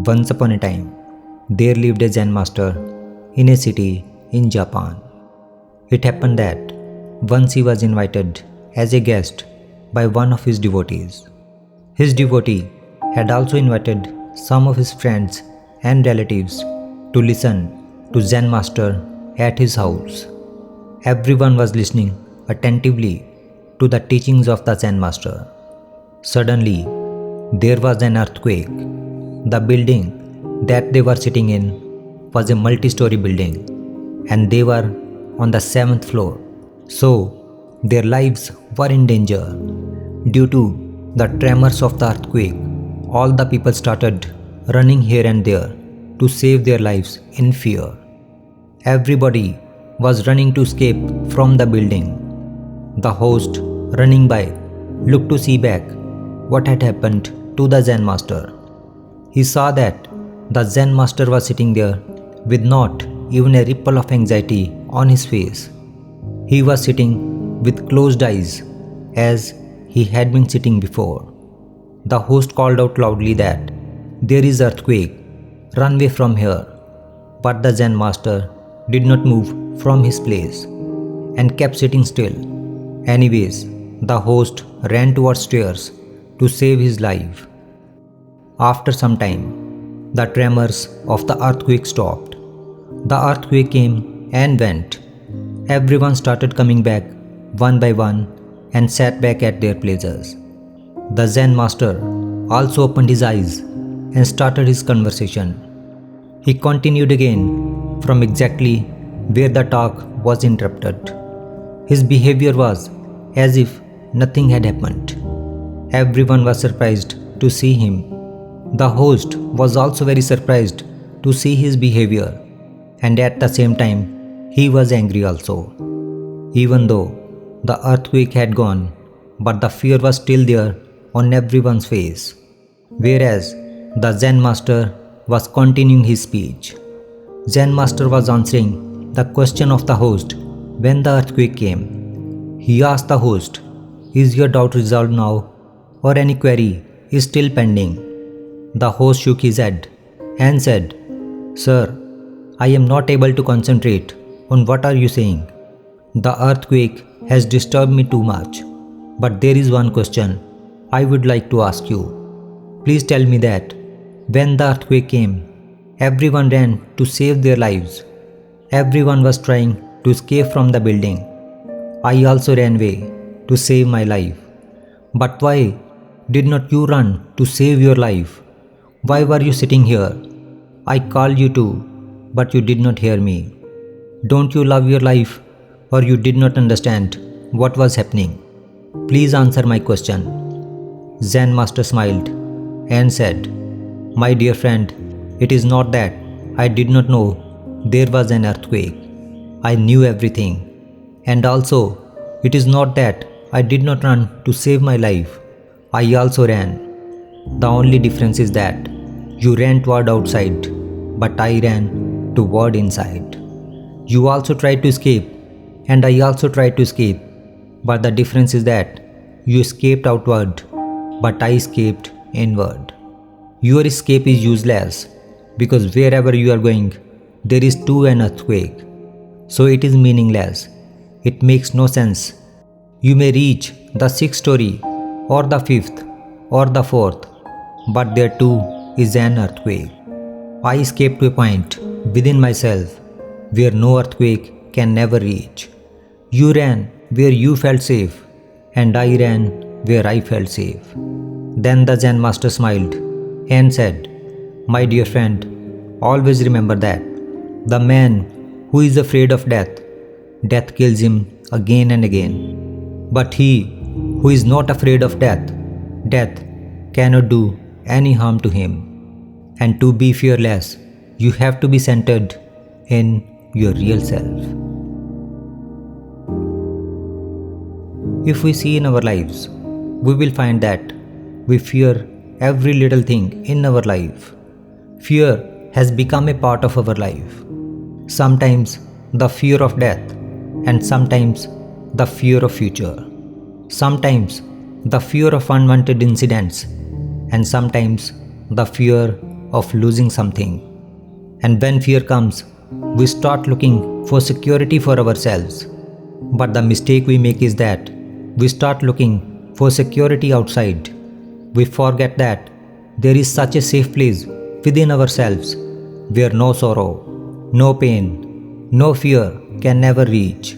Once upon a time, there lived a Zen master in a city in Japan. It happened that once he was invited as a guest by one of his devotees. His devotee had also invited some of his friends and relatives to listen to Zen master at his house. Everyone was listening attentively to the teachings of the Zen master. Suddenly, there was an earthquake. The building that they were sitting in was a multi-story building, and they were on the 7th floor. So, their lives were in danger. Due to the tremors of the earthquake, all the people started running here and there to save their lives in fear. Everybody was running to escape from the building. The host, running by, looked to see back what had happened to the Zen master. He saw that the Zen master was sitting there with not even a ripple of anxiety on his face. He was sitting with closed eyes as he had been sitting before. The host called out loudly that, "There is earthquake, run away from here." But the Zen master did not move from his place and kept sitting still. Anyways, the host ran towards stairs to save his life. After some time, the tremors of the earthquake stopped. The earthquake came and went. Everyone started coming back one by one and sat back at their places. The Zen master also opened his eyes and started his conversation. He continued again from exactly where the talk was interrupted. His behavior was as if nothing had happened. Everyone was surprised to see him. The host was also very surprised to see his behavior, and at the same time, he was angry also. Even though the earthquake had gone, but the fear was still there on everyone's face. Whereas the Zen master was continuing his speech. Zen master was answering the question of the host when the earthquake came. He asked the host, "Is your doubt resolved now, or any query is still pending?" The host shook his head and said, "Sir, I am not able to concentrate on what are you saying. The earthquake has disturbed me too much. But there is one question I would like to ask you. Please tell me that when the earthquake came, everyone ran to save their lives. Everyone was trying to escape from the building. I also ran away to save my life. But why did not you run to save your life? Why were you sitting here? I called you too, but you did not hear me. Don't you love your life, or you did not understand what was happening? Please answer my question." Zen master smiled and said, "My dear friend, it is not that I did not know there was an earthquake. I knew everything. And also, it is not that I did not run to save my life. I also ran. The only difference is that you ran toward outside, but I ran toward inside. You also tried to escape, and I also tried to escape. But the difference is that you escaped outward, but I escaped inward. Your escape is useless, because wherever you are going, there is too an earthquake. So it is meaningless. It makes no sense. You may reach the 6th story, or the 5th, or the 4th, but there too is an earthquake. I escaped to a point within myself where no earthquake can never reach. You ran where you felt safe, and I ran where I felt safe." Then the Zen master smiled and said, "My dear friend, always remember that the man who is afraid of death, death kills him again and again. But he who is not afraid of death, death cannot do any harm to him. And to be fearless, you have to be centered in your real self." If we see in our lives, we will find that we fear every little thing in our life. Fear has become a part of our life. Sometimes the fear of death, and sometimes the fear of future. Sometimes the fear of unwanted incidents, and sometimes the fear of losing something. And when fear comes, we start looking for security for ourselves. But the mistake we make is that we start looking for security outside. We forget that there is such a safe place within ourselves where no sorrow, no pain, no fear can ever reach.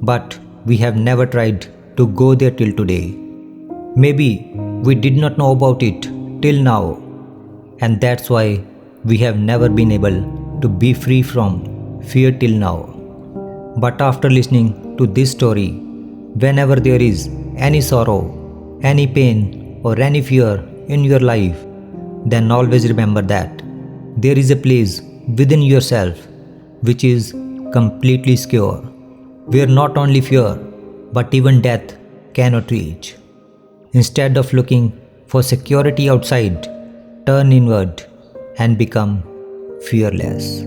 But we have never tried to go there till today. Maybe we did not know about it till now, and that's why we have never been able to be free from fear till now. But after listening to this story, whenever there is any sorrow, any pain, or any fear in your life, then always remember that there is a place within yourself which is completely secure, where not only fear but even death cannot reach. Instead of looking for security outside, turn inward and become fearless.